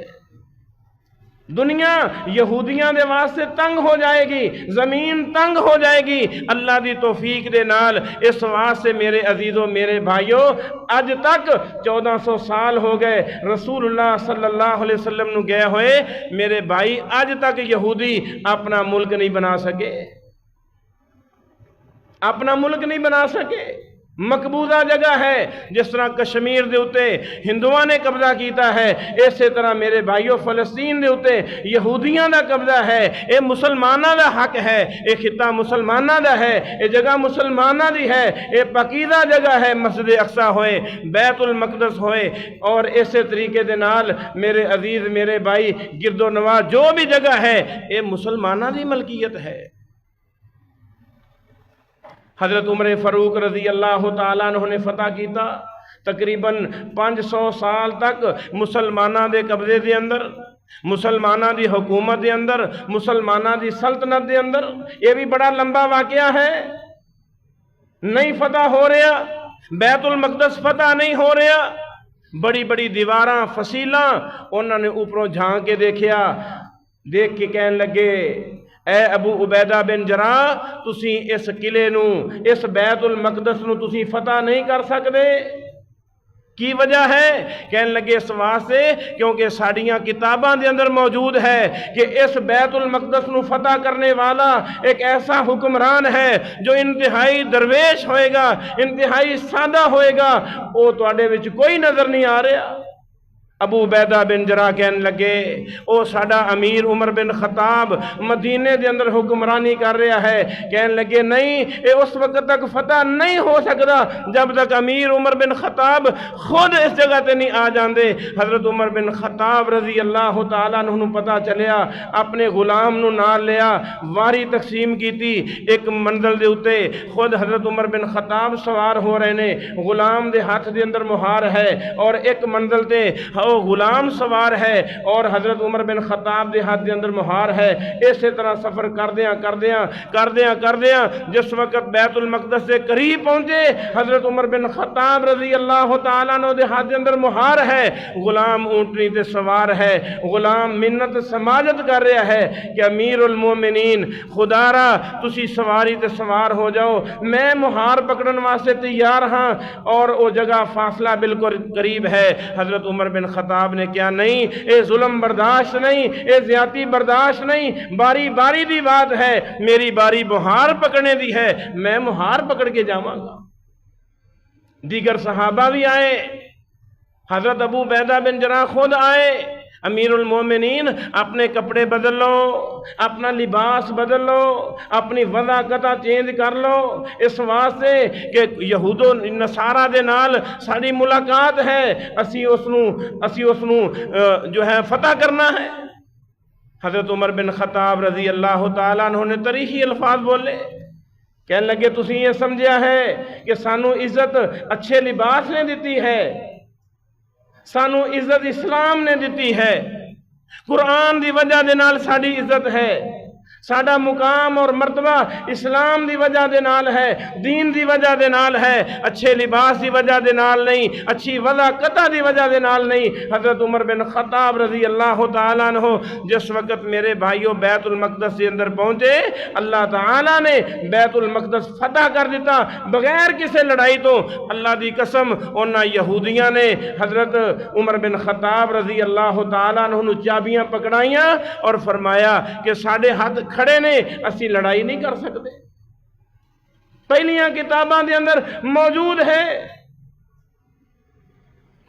دنیا یہودیاں دے واسطے تنگ ہو جائے گی، زمین تنگ ہو جائے گی، اللہ دی توفیق دے نال۔ اس واسطے میرے عزیزوں میرے بھائیوں اج تک 1400 سال ہو گئے رسول اللہ صلی اللہ علیہ وسلم نو گئے ہوئے، میرے بھائی اج تک یہودی اپنا ملک نہیں بنا سکے، اپنا ملک نہیں بنا سکے۔ مقبوضہ جگہ ہے، جس طرح کشمیر دے اتے ہندوؤں نے قبضہ کیتا ہے، اسی طرح میرے بھائیوں فلسطین دے اتے یہودیاں دا قبضہ ہے۔ اے مسلمانہ دا حق ہے، اے خطہ مسلمانہ دا ہے، اے جگہ مسلمانہ دی ہے، اے پاکیزہ جگہ ہے، مسجد اقصی ہوئے، بیت المقدس ہوئے، اور اسی طریقے دے نال میرے عزیز میرے بھائی گرد و نواح جو بھی جگہ ہے اے مسلمانہ دی ملکیت ہے۔ حضرت عمر فاروق رضی اللہ تعالیٰ عنہ نے فتح کیتا تقریباً 500 سال تک مسلمانوں دے قبضے دے اندر، مسلمانوں دی حکومت دے اندر، مسلمانوں دی سلطنت دے اندر۔ یہ بھی بڑا لمبا واقعہ ہے، نہیں فتح ہو رہا، بیت المقدس فتح نہیں ہو رہا، بڑی بڑی دیواراں فصیلاں انہوں نے اوپروں جھانک کے دیکھیا، دیکھ کے کہنے لگے اے ابو عبیدہ بن جراح تسی اس قلعے نو، اس بیت المقدس نو تسی فتح نہیں کر سکتے۔ کی وجہ ہے؟ کہنے لگے اس واسطے کیونکہ ساڑیاں کتاباں دے اندر موجود ہے کہ اس بیت المقدس نو فتح کرنے والا ایک ایسا حکمران ہے جو انتہائی درویش ہوئے گا، انتہائی سادہ ہوئے گا، وہ تواڈے وچ کوئی نظر نہیں آ رہا۔ ابو عبیدہ بن جراح کہنے لگے او ساڈا امیر عمر بن خطاب مدینے دے اندر حکمرانی کر رہا ہے۔ کہنے لگے نہیں، اے اس وقت تک فتح نہیں ہو سکتا جب تک امیر عمر بن خطاب خود اس جگہ تے نہیں آ جاندے۔ حضرت عمر بن خطاب رضی اللہ تعالیٰ عنہ پتہ چلیا، اپنے غلام نو نال لیا، واری تقسیم کیتی، ایک منزل دے اتے خود حضرت عمر بن خطاب سوار ہو رہے نے، غلام دے ہاتھ دے اندر مہار ہے، اور ایک منزل تے وہ غلام سوار ہے اور حضرت عمر بن خطاب دے ہاتھ دے اندر مہار ہے۔ اسی طرح سفر کردیاں جس وقت بیت المقدس سے قریب پہنچے، حضرت عمر بن خطاب رضی اللہ تعالیٰ عنہ دے ہاتھ دے اندر مہار ہے، غلام اونٹنی تے سوار ہے، غلام منت سماجت کر رہا ہے کہ امیر المومنین خدا را تسی سواری تے سوار ہو جاؤ، میں مہار پکڑن واسطے تیار ہاں، اور وہ جگہ فاصلہ بالکل قریب ہے۔ حضرت عمر بن خطاب نے کیا نہیں، اے ظلم برداشت نہیں، اے زیادتی برداشت نہیں، باری باری دی بات ہے، میری باری مہار پکڑنے دی ہے، میں مہار پکڑ کے جاواں گا۔ دیگر صحابہ بھی آئے، حضرت ابو عبیدہ بن جراح خود آئے، امیر المومنین اپنے کپڑے بدل لو، اپنا لباس بدل لو، اپنی وضاقت چینج کر لو، اس واسطے کہ یہود و نصارہ دے نال ساری ملاقات ہے، اسی اس نو جو ہے فتح کرنا ہے۔ حضرت عمر بن خطاب رضی اللہ تعالیٰ عنہ نے تاریخی الفاظ بولے، کہنے لگے تسی یہ سمجھیا ہے کہ سانو عزت اچھے لباس نے دیتی ہے، سانو عزت اسلام نے دیتی ہے، قرآن دی وجہ دے نال ساڑی عزت ہے، ساڑا مقام اور مرتبہ اسلام دی وجہ دے نال ہے، دین دی وجہ دے نال ہے، اچھے لباس دی وجہ دے نال نہیں، اچھی وضاقت دی وجہ دے نال نہیں۔ حضرت عمر بن خطاب رضی اللہ تعالیٰ عنہ جس وقت میرے بھائیوں بیت المقدس کے اندر پہنچے، اللہ تعالیٰ نے بیت المقدس فتح کر دیتا بغیر کسی لڑائی تو۔ اللہ دی قسم انہاں یہودیاں نے حضرت عمر بن خطاب رضی اللہ تعالیٰ عنہ چابیاں پکڑائیاں اور فرمایا کہ ساڑھے ہاتھ کھڑے نے، اسی لڑائی نہیں کر سکتے۔ پہلیاں کتاباں دے اندر موجود ہے۔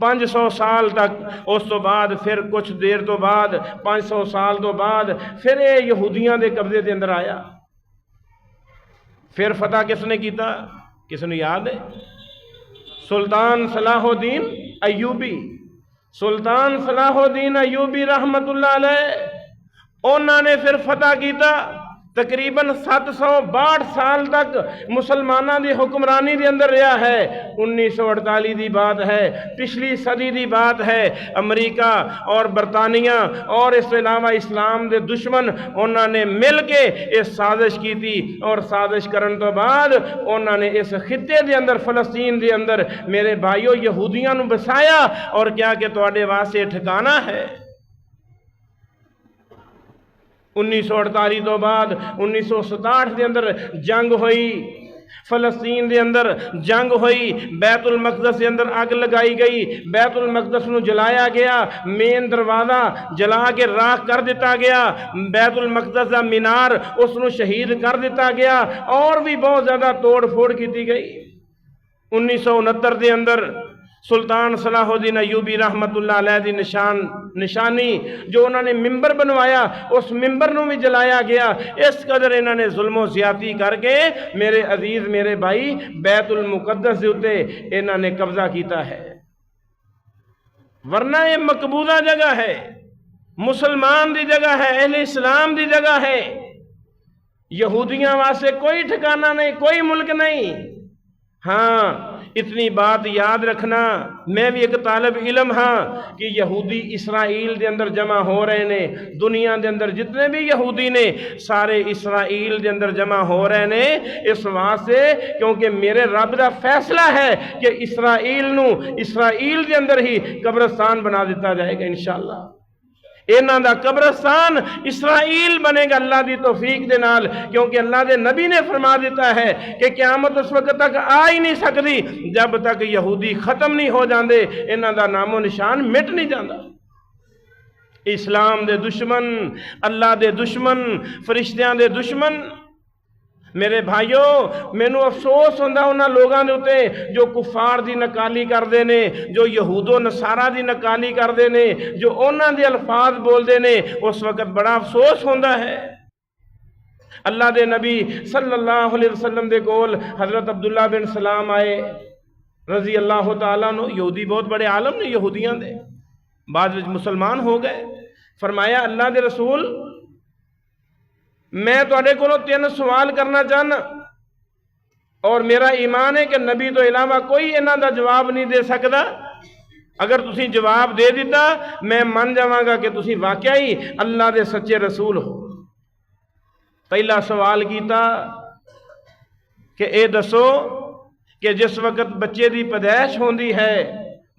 500 سال تک، اس تو بعد پھر کچھ دیر تو بعد 500 سال تو بعد پھر یہ یہودیاں دے قبضے دے اندر آیا۔ پھر فتح کس نے کیتا؟ کس نے یاد ہے؟ سلطان صلاح الدین ایوبی، سلطان صلاح الدین ایوبی رحمت اللہ علیہ، انہوں نے پھر فتح کیتا۔ تقریباً 762 سال تک مسلمانوں دی حکمرانی دے اندر رہا ہے۔ 1948 دی بات ہے، پچھلی صدی دی بات ہے۔ امریکہ اور برطانیہ اور اس کے علاوہ اسلام دے دشمن انہوں نے مل کے اس سازش کی تھی، اور سازش کرن تو بعد انہوں نے اس خطے دے اندر، فلسطین دے اندر میرے بھائیوں یہودیاں نو بسایا، اور کیا کہ تواڈے واسطے ٹھکانہ ہے۔ 1948 تو بعد 1967 دے اندر جنگ ہوئی، فلسطین دے اندر جنگ ہوئی، بیت المقدس دے اندر اگ لگائی گئی، بیت المقدس نو جلایا گیا، مین دروازہ جلا کے راکھ کر دیتا گیا، بیت المقدس دا مینار اس نو شہید کر دیتا گیا، اور بھی بہت زیادہ توڑ پھوڑ کی گئی۔ 1969 دے اندر سلطان صلاح الدین ایوبی رحمت اللہ علیہ دی نشانی جو انہوں نے ممبر بنوایا، اس ممبر نو بھی جلایا گیا۔ اس قدر انہوں نے ظلم و زیادتی کر کے میرے عزیز میرے بھائی بیت المقدس دے اتے انہوں نے قبضہ کیتا ہے، ورنہ یہ مقبوضہ جگہ ہے، مسلمان دی جگہ ہے، اہل اسلام دی جگہ ہے۔ یہودیاں واسطے کوئی ٹھکانہ نہیں، کوئی ملک نہیں۔ ہاں اتنی بات یاد رکھنا، میں بھی ایک طالب علم ہاں کہ یہودی اسرائیل دے اندر جمع ہو رہے نے، دنیا دے اندر جتنے بھی یہودی نے سارے اسرائیل دے اندر جمع ہو رہے نے، اس واسطے کیونکہ میرے رب دا فیصلہ ہے کہ اسرائیل دے اندر ہی قبرستان بنا دیتا جائے گا انشاءاللہ۔ انہاں دا قبرستان اسرائیل بنے گا اللہ دی توفیق دے نال، کیونکہ اللہ دے نبی نے فرما دیتا ہے کہ قیامت اس وقت تک آ ہی نہیں سکتی جب تک یہودی ختم نہیں ہو جاندے، انہاں دا نام و نشان مٹ نہیں جاندا۔ اسلام دے دشمن، اللہ دے دشمن، فرشتیاں دے دشمن، میرے بھائیوں مینوں افسوس ہوندا انہاں لوگاں دے اوتے جو کفار دی نکالی کردے نے، جو یہود و نصارہ دی نکالی کردے نے، جو انہاں دے الفاظ بولدے نے، اس وقت بڑا افسوس ہوندا ہے۔ اللہ دے نبی صلی اللہ علیہ وسلم دے کول حضرت عبداللہ بن سلام آئے رضی اللہ تعالیٰ عنہ، یہودی بہت بڑے عالم نے یہودیاں دے، بعد وچ مسلمان ہو گئے۔ فرمایا اللہ دے رسول میں تواڈے کولوں 3 سوال کرنا چاہنا، اور میرا ایمان ہے کہ نبی تو علاوہ کوئی انہاں دا جواب نہیں دے سکدا، اگر تسی جواب دے دیتا میں من جاواں گا کہ تسی واقعی اللہ دے سچے رسول ہو۔ پہلا سوال کیتا کہ اے دسو کہ جس وقت بچے دی پیدائش ہوندی ہے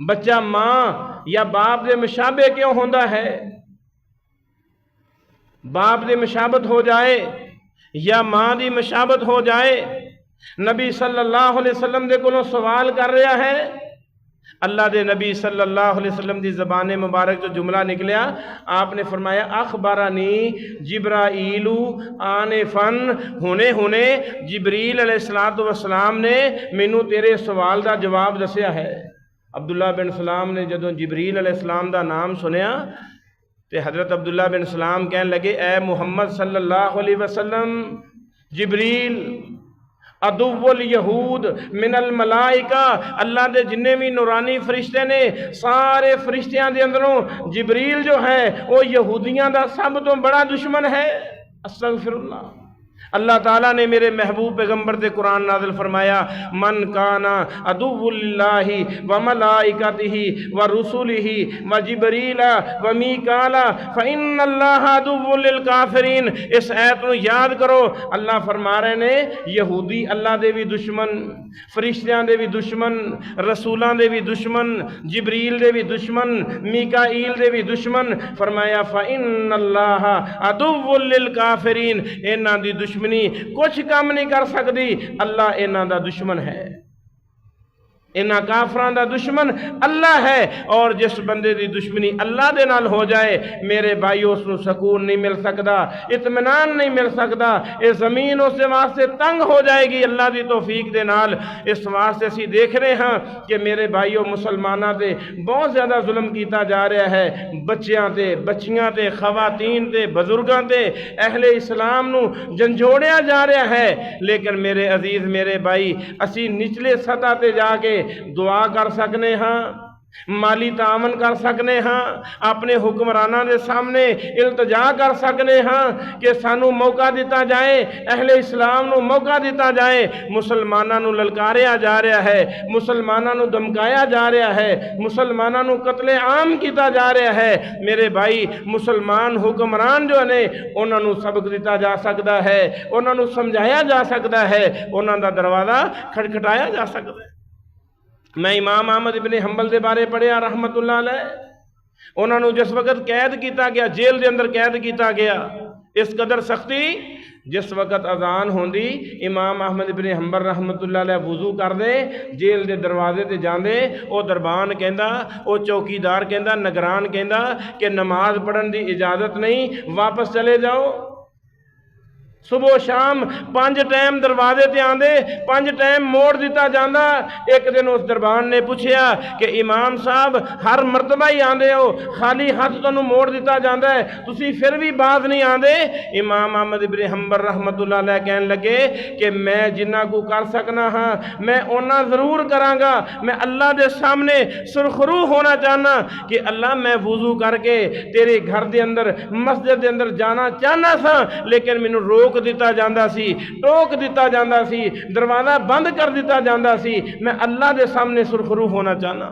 بچہ ماں یا باپ دے مشابہ کیوں ہوندا ہے؟ باپ دی مشابت ہو جائے یا ماں دی مشابت ہو جائے، نبی صلی اللہ علیہ وسلم دے کولوں سوال کر رہا ہے۔ اللہ دے نبی صلی اللہ علیہ وسلم دی زبان مبارک جو جملہ نکلیا، آپ نے فرمایا اخبرانی جبرائیل آنفن، ہونے جبریل علیہ السلام نے مینوں تیرے سوال دا جواب دسیا ہے۔ عبداللہ بن سلام نے جدوں جبریل علیہ السلام دا نام سنیا تے حضرت عبداللہ بن سلام کہنے لگے اے محمد صلی اللہ علیہ وسلم، جبریل عدو الیہود من الملائکہ، اللہ دے جننے بھی نورانی فرشتے نے سارے فرشتیاں دے اندروں جبریل جو ہے وہ یہودیاں دا سب تو بڑا دشمن ہے۔ استغفر اللہ۔ اللہ تعالیٰ نے میرے محبوب پیغمبر دے قرآن نازل فرمایا من کانا عدو للہ وملائکتہ ورسلہ وجبریل ومیکال فإن اللہ عدو للکافرین۔ اس آیت کو یاد کرو، اللہ فرما رہے نے یہودی اللہ دے بھی دشمن، فرشتیاں دے بھی دشمن، رسولاں دے بھی دشمن، جبریل دے بھی دشمن، میکائیل دے بھی دشمن۔ فرمایا فإن اللہ عدو للکافرین، انہاں دی دشمنی کچھ کام نہیں کر سکتی، اللہ انہاں دا دشمن ہے، انہاں کافران دا دشمن اللہ ہے۔ اور جس بندے دی دشمنی اللہ دے نال ہو جائے میرے بھائیو اس نو سکون نہیں مل سکتا، اطمینان نہیں مل سکتا، یہ زمین اس واسطے تنگ ہو جائے گی اللہ دی توفیق دے نال۔ اس واسطے اسی دیکھ رہے ہاں کہ میرے بھائیو مسلماناں تے بہت زیادہ ظلم کیتا جا رہا ہے، بچیاں تے بچیاں تے خواتین تے بزرگاں تے اہل اسلام نو جنجوڑیا جا رہا ہے۔ لیکن میرے عزیز میرے بھائی اسی نچلے سطح تے جا کے دعا کر سکنے ہاں، مالی تعاون کر سکنے ہاں، اپنے حکمرانہ دے سامنے التجا کر سکنے ہاں کہ سانو موقع دیتا جائے، اہل اسلام نو موقع دیتا جائے۔ مسلمانہ نو للکاریا جا رہا ہے، مسلمانہ نو دمکایا جا رہا ہے، مسلمانہ نو قتل عام کیتا جا رہا ہے۔ میرے بھائی مسلمان حکمران جو نے انہاں نو سبق دیتا جا سکتا ہے، انہاں نو سمجھایا جا سکتا ہے، انہاں دا دروازہ کھٹکھٹایا جا سکتا ہے۔ میں امام احمد ابن حنبل دے بارے پڑھیا رحمت اللہ علیہ، انہوں نے جس وقت قید کیتا گیا، جیل دے اندر قید کیتا گیا، اس قدر سختی جس وقت اذان ہوندی امام احمد ابن حنبل رحمت اللہ علیہ وضو کر دے، جیل دے دروازے تے جاندے، او دربان کہندا، او چوکیدار کہندا، نگران کہندا کہ نماز پڑھن دی اجازت نہیں، واپس چلے جاؤ۔ صبح و شام 5 ٹائم دروازے تے آندے، 5 ٹائم موڑ دیتا جاندہ۔ ایک دن اس دربان نے پوچھیا کہ امام صاحب ہر مرتبہ ہی آندے ہو، خالی ہاتھ تنوں موڑ دیتا جاندہ ہے، تسی پھر بھی باز نہیں آندے۔ امام احمد ابن حنبل رحمت اللہ علیہ کہنے لگے کہ میں جنہ کو کر سکنا ہاں میں اونا ضرور کرانگا، میں اللہ دے سامنے سرخرو ہونا چاہنا کہ اللہ میں وضو کر کے تیرے گھر دے اندر مسجد دے اندر جانا چاہنا سا، لیکن میں روک روک دیتا جاندہ سی، ٹوک دیتا جاندہ سی، دروازہ بند کر دیتا جاندہ سی، میں اللہ دے سامنے سرخرو ہونا چاہنا۔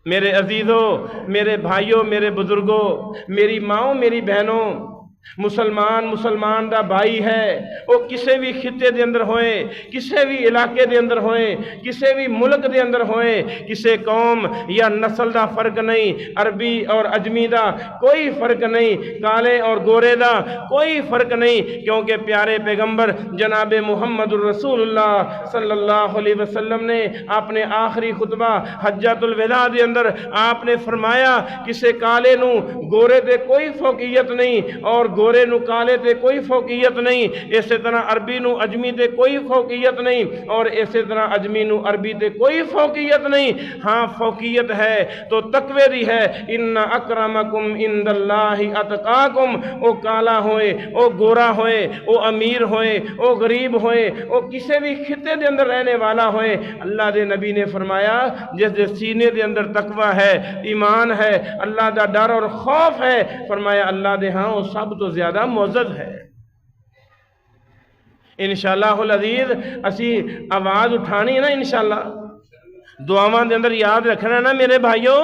میرے عزیزوں، میرے بھائیوں، میرے بزرگوں، میری ماؤں، میری بہنوں، مسلمان دا بھائی ہے، وہ کسے بھی خطے دے اندر ہوئے، کسے بھی علاقے دے اندر ہوئے، کسے بھی ملک دے اندر ہوئے، کسے قوم یا نسل دا فرق نہیں، عربی اور اجمی دا کوئی فرق نہیں، کالے اور گورے دا کوئی فرق نہیں، کیونکہ پیارے پیغمبر جناب محمد الرسول اللہ صلی اللہ علیہ وسلم نے اپنے آخری خطبہ حجۃ الوداع دے اندر آپ نے فرمایا کسے کالے نو گورے دے کوئی فوقیت نہیں اور گورے نو کالے تے کوئی فوقیت نہیں، اسی طرح عربی نو اجمی تے کوئی فوقیت نہیں اور اسی طرح اجمی نو عربی تے کوئی فوقیت نہیں۔ ہاں فوقیت ہے تو تقوی دی ہے، ان اکرمکم عند اللہ اتقاکم، او کالا ہوئے، او گورا ہوئے، او امیر ہوئے، او غریب ہوئے، او کسی بھی خطے دے اندر رہنے والا ہوئے، اللہ دے نبی نے فرمایا جس دے سینے دے اندر تقوی ہے، ایمان ہے، اللہ دا ڈر اور خوف ہے، فرمایا اللہ دے ہاں وہ سب تو زیادہ معزز ہے۔ انشاءاللہ العزیز اسی آواز اٹھانی ہے نا، انشاءاللہ دعاواں دے اندر یاد رکھنا نا میرے بھائیوں،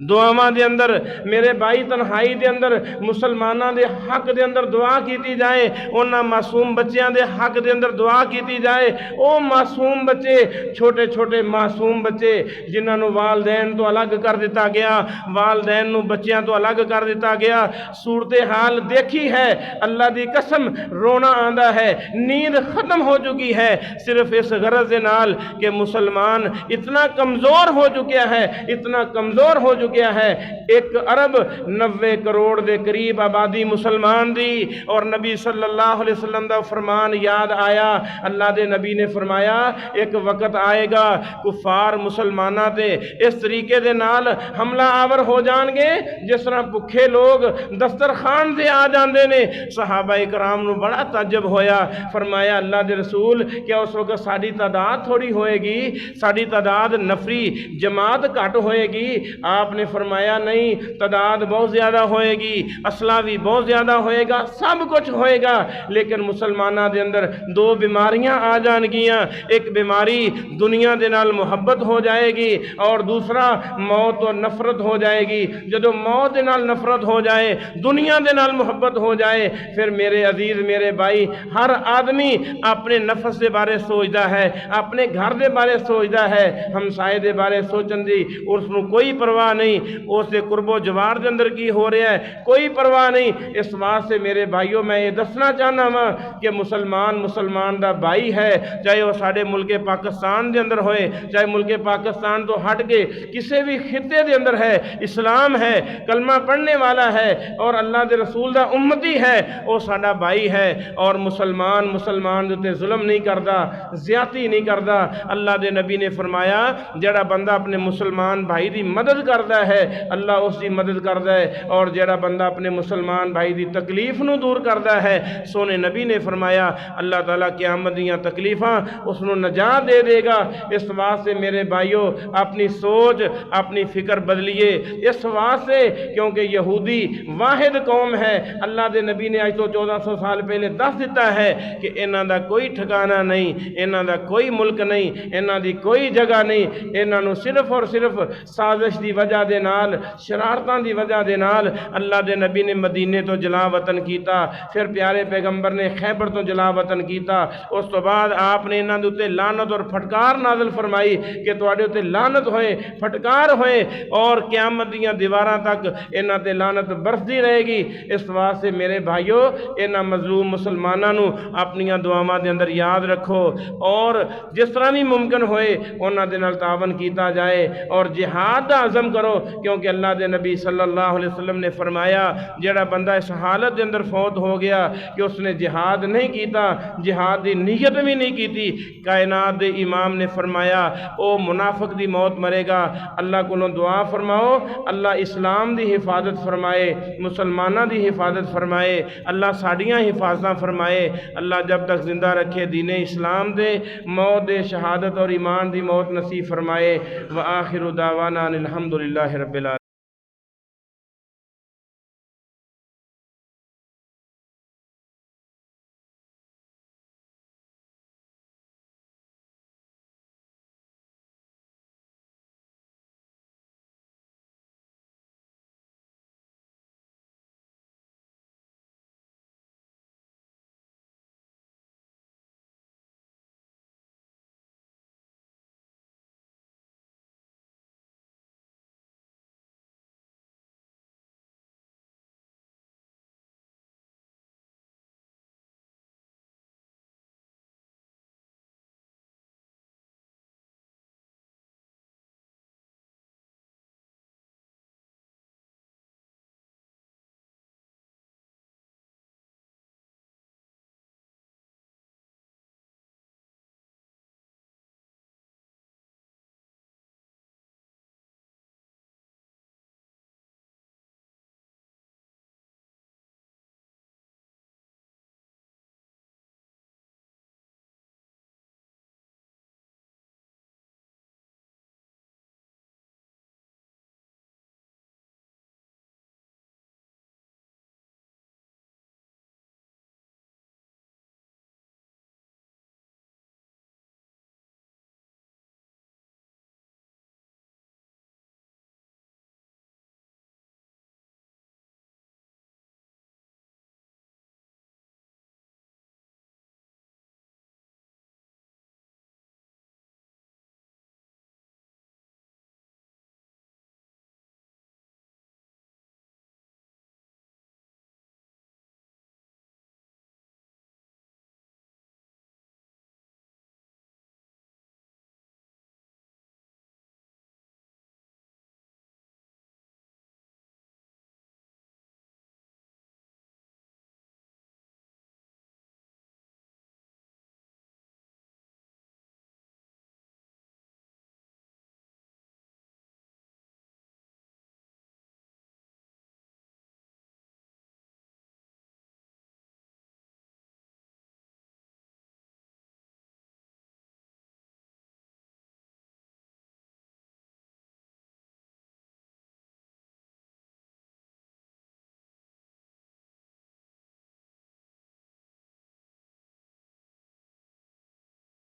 دعاواں دے اندر میرے بھائی تنہائی دے اندر مسلماناں دے حق دے اندر دعا کیتی جائے، انہاں معصوم بچیاں دے حق دے اندر دعا کیتی جائے، او معصوم بچے، چھوٹے چھوٹے معصوم بچے جنہاں نو والدین تو الگ کر دیتا گیا، والدین نو بچیاں تو الگ کر دیتا گیا، صورتحال دیکھی ہے، اللہ دی قسم رونا آندا ہے، نیند ختم ہو چکی ہے، صرف اس غرض دے نال کہ مسلمان اتنا کمزور ہو چکیا ہے، اتنا کمزور ہو چکیا ہے، 1 ارب 90 کروڑ دے قریب آبادی مسلمان دی، اور نبی صلی اللہ علیہ وسلم دا فرمان یاد آیا، اللہ دے نبی نے فرمایا ایک وقت آئے گا کفار مسلمانہ تے اس طریقے دے نال حملہ آور ہو جان گے جس طرح بھکھے لوگ دسترخوان دے آ جاندے نے۔ صحابہ کرام نو بڑا تعجب ہویا، فرمایا اللہ دے رسول کیا اس وقت ساری تعداد تھوڑی ہوئے گی، ساری تعداد نفری جماعت گھٹ ہوئے گی؟ آپ نے فرمایا نہیں، تعداد بہت زیادہ ہوئے گی، اسلحہ بھی بہت زیادہ ہوئے گا، سب کچھ ہوئے گا، لیکن مسلمانہ دے اندر 2 بیماریاں آ جان گیاں، ایک بیماری دنیا دے نال محبت ہو جائے گی اور دوسرا موت و نفرت ہو جائے گی۔ جدو موت دے نال نفرت ہو جائے، دنیا دے نال محبت ہو جائے، پھر میرے عزیز میرے بھائی ہر آدمی اپنے نفس دے بارے سوچدا ہے، اپنے گھر دے بارے سوچدا ہے، ہمسائے دے بارے سوچن دی اس نو کوئی پرواہ نہیں، اس دے قرب و جوار دے اندر کی ہو رہا ہے کوئی پرواہ نہیں۔ اس واسطے میرے بھائیوں میں یہ دسنا چاہنا ہاں کہ مسلمان دا بھائی ہے، چاہے وہ ساڑھے ملک پاکستان دے اندر ہوئے، چاہے ملک پاکستان تو ہٹ کے کسی بھی خطے دے اندر ہے، اسلام ہے، کلمہ پڑھنے والا ہے اور اللہ دے رسول دا امتی ہے، وہ ساڑھا بھائی ہے، اور مسلمان جو تے ظلم نہیں کردا، زیادتی نہیں کردا۔ اللہ دے نبی نے فرمایا جڑا بندہ اپنے مسلمان بھائی دی مدد کردا ہے اللہ اس دی مدد کردا ہے، اور جڑا بندہ اپنے مسلمان بھائی دی تکلیف نو دور کردا ہے، سونے نبی نے فرمایا اللہ تعالیٰ قیامت دیاں تکلیفاں اس نو نجات دے دے گا۔ اس واسطے میرے بھائیوں اپنی سوچ اپنی فکر بدلیے، اس واسطے کیونکہ یہودی واحد قوم ہے، اللہ دے نبی نے آج تو 1400 سال پہلے دس دیتا ہے کہ انہاں دا کوئی ٹھکانہ نہیں، انہاں دا کوئی ملک نہیں، انہاں دی کوئی جگہ نہیں، انہاں نو صرف اور صرف سازش دی وجہ دے نال، شرارتاں دی وجہ دے نال اللہ دے نبی نے مدینے تو جلا وطن کیتا، پھر پیارے پیغمبر نے خیبر تو جلا وطن کیتا، اس تو بعد آپ نے انہاں دے اتے لعنت اور پھٹکار نازل فرمائی کہ تواڈے اتے لعنت ہوئے، پھٹکار ہوئے، اور قیامت دیاں دیواراں تک انہاں تے لعنت برسدی رہے گی۔ اس واسطے میرے بھائیو انہاں مظلوم مسلماناں نو اپنیاں دعاواں دے اندر یاد رکھو، اور جس طرح بھی ممکن ہوئے انہاں دے نال تعاون کیتا جائے، اور جہاد دا عزم کرو، کیونکہ اللہ دے نبی صلی اللہ علیہ وسلم نے فرمایا جڑا بندہ اس حالت دے اندر فوت ہو گیا کہ اس نے جہاد نہیں کیتا، جہاد دی نیت بھی نہیں کیتی، کائنات دے امام نے فرمایا او منافق دی موت مرے گا۔ اللہ کو دعا فرماؤ اللہ اسلام دی حفاظت فرمائے، مسلمانہ دی حفاظت فرمائے، اللہ ساڑیاں حفاظتاں فرمائے، اللہ جب تک زندہ رکھے دین اسلام دے، موت دے، شہادت اور ایمان دی موت نصیب فرمائے۔ وآخر دعوانا الحمدللہ رب العالمین۔